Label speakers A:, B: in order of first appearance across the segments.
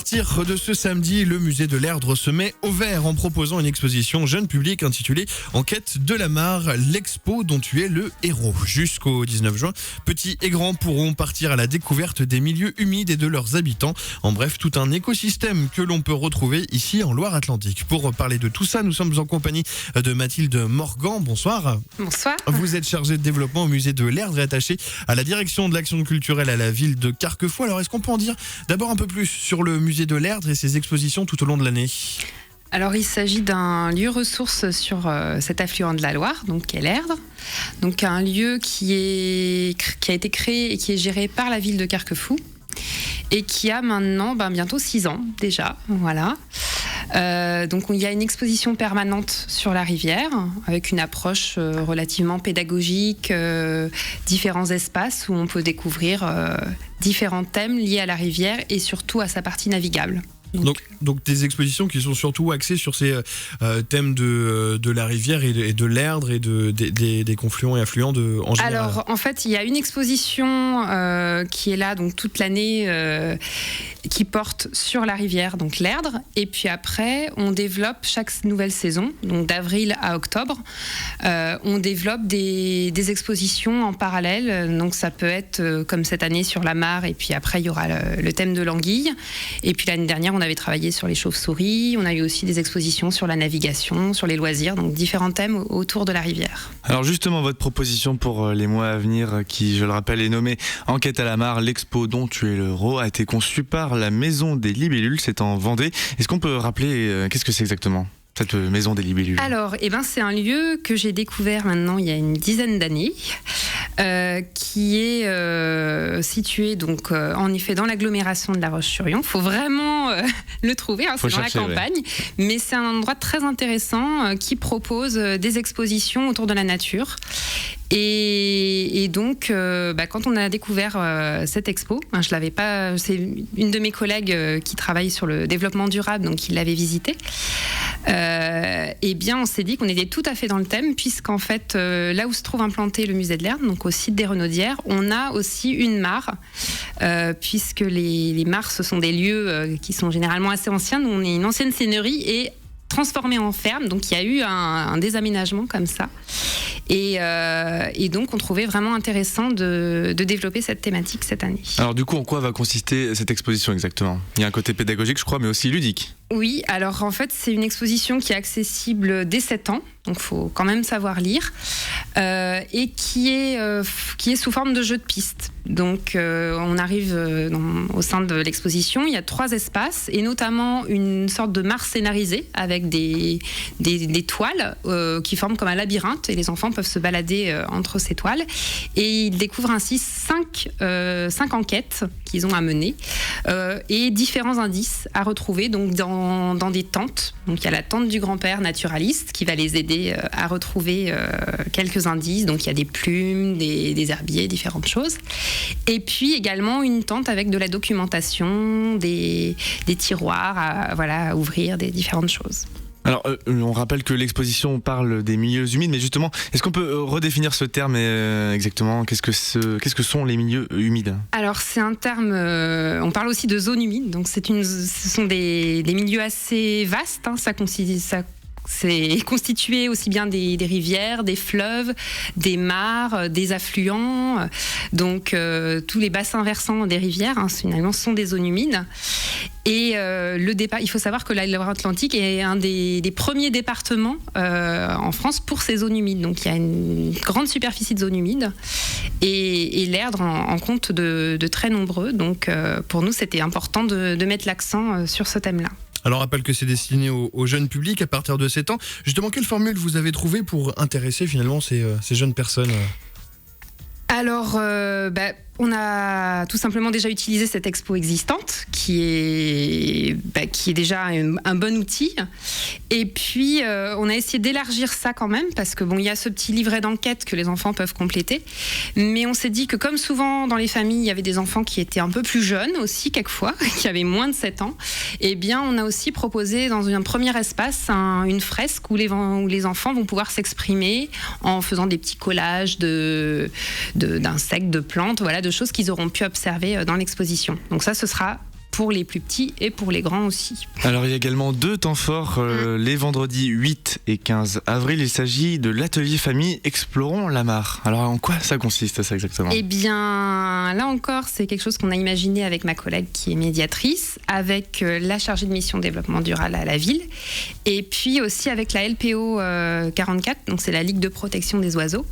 A: partir de ce samedi, le musée de l'Erdre se met au vert en proposant une exposition jeune public intitulée En quête de la mare, l'expo dont tu es le héros. Jusqu'au 19 juin, petits et grands pourront partir à la découverte des milieux humides et de leurs habitants. En bref, tout un écosystème que l'on peut retrouver ici en Loire-Atlantique. Pour parler de tout ça, nous sommes en compagnie de Mathilde Morgan. Bonsoir.
B: Bonsoir.
A: Vous êtes chargée de développement au musée de l'Erdre et attachée à la direction de l'action culturelle à la ville de Carquefou. Alors, est-ce qu'on peut en dire d'abord un peu plus sur le musée de l'Erdre et ses expositions tout au long de l'année ?
B: Alors, il s'agit d'un lieu ressource sur cet affluent de la Loire, donc qui est l'Erdre. Donc, un lieu qui a été créé et qui est géré par la ville de Carquefou et qui a maintenant bientôt 6 ans déjà. Voilà. Donc il y a une exposition permanente sur la rivière avec une approche relativement pédagogique, différents espaces où on peut découvrir différents thèmes liés à la rivière et surtout à sa partie navigable.
A: Donc des expositions qui sont surtout axées sur ces thèmes de la rivière et de l'Erdre et des confluents et affluents en général.
B: Alors en fait il y a une exposition qui est là donc toute l'année qui porte sur la rivière, donc l'Erdre, et puis après on développe chaque nouvelle saison, donc d'avril à octobre, on développe des expositions en parallèle, donc ça peut être comme cette année sur la mare, et puis après il y aura le thème de l'anguille, et puis l'année dernière on avait travaillé sur les chauves-souris, on a eu aussi des expositions sur la navigation, sur les loisirs, donc différents thèmes autour de la rivière.
C: Alors justement, votre proposition pour les mois à venir, qui je le rappelle est nommée Enquête à la mare, l'expo dont tu es le héros, a été conçue par la Maison des Libellules, c'est en Vendée. Est-ce qu'on peut rappeler qu'est-ce que c'est exactement cette Maison des Libellules ?
B: Alors, c'est un lieu que j'ai découvert maintenant il y a une dizaine d'années, qui est situé donc en effet dans l'agglomération de La Roche-sur-Yon. Il faut vraiment le trouver, c'est dans la campagne, ouais. Mais c'est un endroit très intéressant qui propose des expositions autour de la nature. Et donc, quand on a découvert cette expo, je l'avais pas. C'est une de mes collègues qui travaille sur le développement durable, donc qui l'avait visité. On s'est dit qu'on était tout à fait dans le thème, puisqu'en fait, là où se trouve implanté le musée de l'Erdre, donc au site des Renaudières, on a aussi une mare, puisque les mares, ce sont des lieux qui sont généralement assez anciens. Nous, on est une ancienne seigneurie et transformée en ferme, donc il y a eu un désaménagement comme ça. Et donc, on trouvait vraiment intéressant de développer cette thématique cette année.
C: Alors du coup, en quoi va consister cette exposition exactement ? Il y a un côté pédagogique, je crois, mais aussi ludique.
B: Oui, alors en fait, c'est une exposition qui est accessible dès 7 ans, donc il faut quand même savoir lire, et qui est sous forme de jeu de piste. Donc on arrive au sein de l'exposition, il y a 3 espaces, et notamment une sorte de mare scénarisée avec des toiles qui forment comme un labyrinthe, et les enfants peuvent se balader entre ces toiles. Et ils découvrent ainsi 5 enquêtes qu'ils ont à mener, et différents indices à retrouver donc dans des tentes. Donc il y a la tente du grand-père naturaliste qui va les aider à retrouver quelques indices. Donc il y a des plumes, des herbiers, différentes choses. Et puis également une tente avec de la documentation, des tiroirs à ouvrir, des différentes choses.
C: Alors, on rappelle que l'exposition parle des milieux humides, mais justement, est-ce qu'on peut redéfinir ce terme exactement ? Qu'est-ce que sont les milieux humides ?
B: Alors, c'est un terme, on parle aussi de zones humides, donc ce sont des milieux assez vastes, c'est constitué aussi bien des rivières, des fleuves, des mares, des affluents. Donc, tous les bassins versants des rivières, finalement, sont des zones humides. Et il faut savoir que la Loire-Atlantique est un des premiers départements en France pour ces zones humides. Donc, il y a une grande superficie de zones humides. Et l'Erdre en compte de très nombreux. Donc, pour nous, c'était important de mettre l'accent sur ce thème-là.
A: Alors, on rappelle que c'est destiné au jeune public à partir de 7 ans. Justement, quelle formule vous avez trouvée pour intéresser finalement ces jeunes personnes ?
B: Alors, on a tout simplement déjà utilisé cette expo existante qui est déjà un bon outil. Et puis, on a essayé d'élargir ça quand même parce que il y a ce petit livret d'enquête que les enfants peuvent compléter. Mais on s'est dit que comme souvent dans les familles, il y avait des enfants qui étaient un peu plus jeunes aussi quelquefois, qui avaient moins de 7 ans. Eh bien, on a aussi proposé dans un premier espace une fresque où les enfants vont pouvoir s'exprimer en faisant des petits collages d'insectes, de plantes, de choses qu'ils auront pu observer dans l'exposition. Donc ça, ce sera pour les plus petits et pour les grands aussi.
C: Alors il y a également 2 temps forts les vendredis 8 et 15 avril. Il s'agit de l'atelier famille Explorons la Mare. Alors en quoi ça consiste ça exactement ?
B: Eh bien là encore c'est quelque chose qu'on a imaginé avec ma collègue qui est médiatrice, avec la chargée de mission développement durable à la ville et puis aussi avec la LPO 44, donc c'est la Ligue de protection des oiseaux.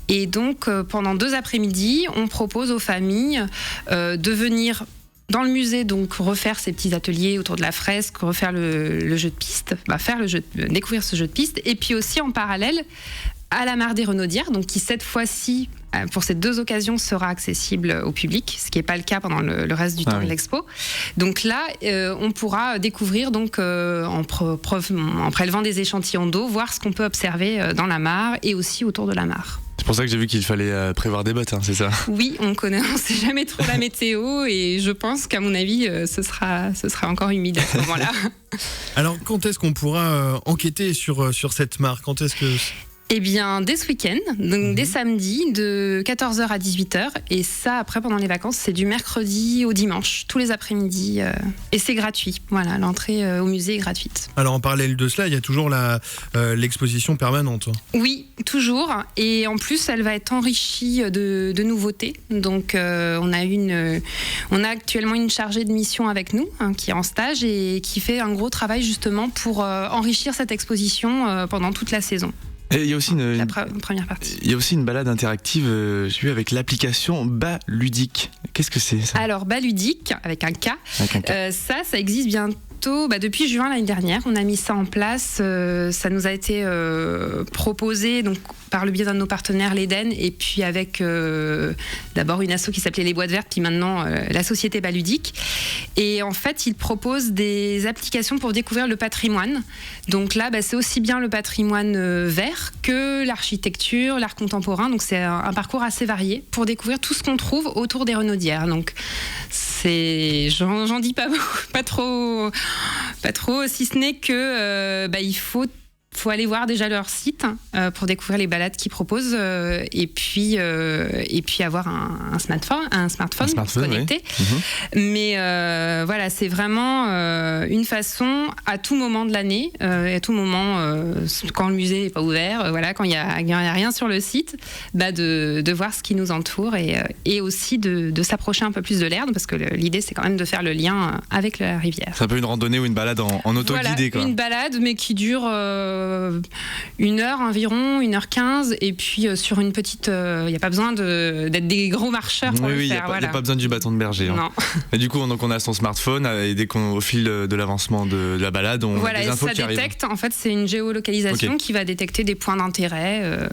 B: Et donc pendant 2 après-midi on propose aux familles de venir dans le musée, donc refaire ces petits ateliers autour de la fresque, refaire le jeu de piste, découvrir ce jeu de piste, et puis aussi en parallèle à la mare des Renaudières, donc qui cette fois-ci, pour ces 2 occasions, sera accessible au public, ce qui n'est pas le cas pendant le reste du temps de l'expo. Donc là, on pourra découvrir donc en prélevant des échantillons d'eau, voir ce qu'on peut observer dans la mare et aussi autour de la mare.
C: C'est pour ça que j'ai vu qu'il fallait prévoir des bottes, c'est ça ?
B: Oui, on sait jamais trop la météo et je pense qu'à mon avis, ce sera encore humide à ce moment-là.
A: Alors, quand est-ce qu'on pourra enquêter sur cette mare ? Quand est-ce que...
B: Eh bien, dès ce week-end, donc dès samedi, de 14h à 18h. Et ça, après, pendant les vacances, c'est du mercredi au dimanche, tous les après-midi. Et c'est gratuit. Voilà, l'entrée au musée est gratuite.
A: Alors, en parallèle de cela, il y a toujours l'exposition permanente.
B: Oui, toujours. Et en plus, elle va être enrichie de nouveautés. Donc, on a actuellement une chargée de mission avec nous, qui est en stage et qui fait un gros travail justement pour enrichir cette exposition pendant toute la saison.
C: Et il y a aussi
B: la première partie.
C: Il y a aussi une balade interactive avec l'application Baludique. Qu'est-ce que c'est ça ?
B: Alors Baludique avec un K. Ça existe bientôt. Depuis juin l'année dernière, on a mis ça en place. Ça nous a été proposé donc par le biais d'un de nos partenaires, l'Eden, et puis avec d'abord une asso qui s'appelait Les Boîtes Vertes, puis maintenant la société Baludique. Et en fait, ils proposent des applications pour découvrir le patrimoine. Donc là, c'est aussi bien le patrimoine vert que l'architecture, l'art contemporain. Donc c'est un parcours assez varié pour découvrir tout ce qu'on trouve autour des Renaudières. Donc j'en dis pas beaucoup, pas trop, si ce n'est que il faut aller voir déjà leur site pour découvrir les balades qu'ils proposent et puis avoir un smartphone pour se connecter.
C: Oui.
B: Mais voilà, c'est vraiment une façon à tout moment de l'année, à tout moment quand le musée n'est pas ouvert, quand il y a rien sur le site, de voir ce qui nous entoure et aussi de s'approcher un peu plus de l'Erdre, parce que l'idée c'est quand même de faire le lien avec la rivière.
C: C'est un peu une randonnée ou une balade en auto-guidée, quoi.
B: Une balade mais qui dure 1 heure environ, 1h15, et puis sur une petite... Il n'y a pas besoin d'être des gros marcheurs pour le faire.
C: Il n'y a pas besoin du bâton de berger.
B: Non.
C: Et du coup, on a son smartphone, et dès au fil de l'avancement de la balade, on a des infos qui arrivent.
B: Voilà, ça détecte, en fait, c'est une géolocalisation qui va détecter des points d'intérêt.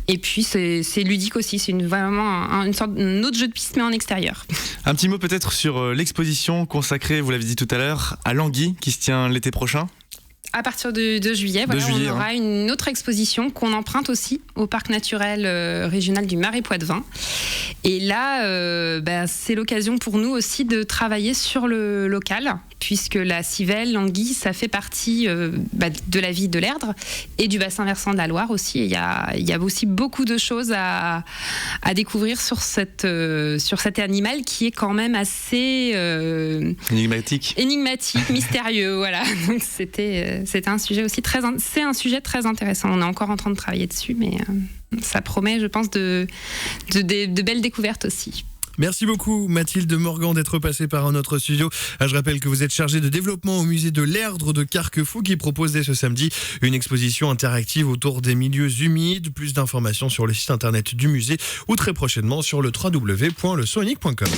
B: Et puis, c'est ludique aussi, c'est vraiment une autre jeu de piste, mais en extérieur.
C: Un petit mot peut-être sur l'exposition consacrée, vous l'avez dit tout à l'heure, à l'Anguille, qui se tient l'été prochain.
B: À partir de juillet, on aura une autre exposition qu'on emprunte aussi au parc naturel régional du Marais Poitevin. Et là, c'est l'occasion pour nous aussi de travailler sur le local, puisque la civelle, l'anguille, ça fait partie de la vie de l'Erdre et du bassin versant de la Loire aussi. Il y a aussi beaucoup de choses à découvrir sur cet animal qui est quand même assez
C: énigmatique,
B: mystérieux. Voilà. Donc c'était un sujet aussi c'est un sujet très intéressant. On est encore en train de travailler dessus, mais ça promet, je pense, de belles découvertes aussi.
A: Merci beaucoup Mathilde Morgan d'être passée par notre studio. Je rappelle que vous êtes chargée de développement au musée de l'Erdre de Carquefou qui propose dès ce samedi une exposition interactive autour des milieux humides. Plus d'informations sur le site internet du musée ou très prochainement sur le www.lesonic.com.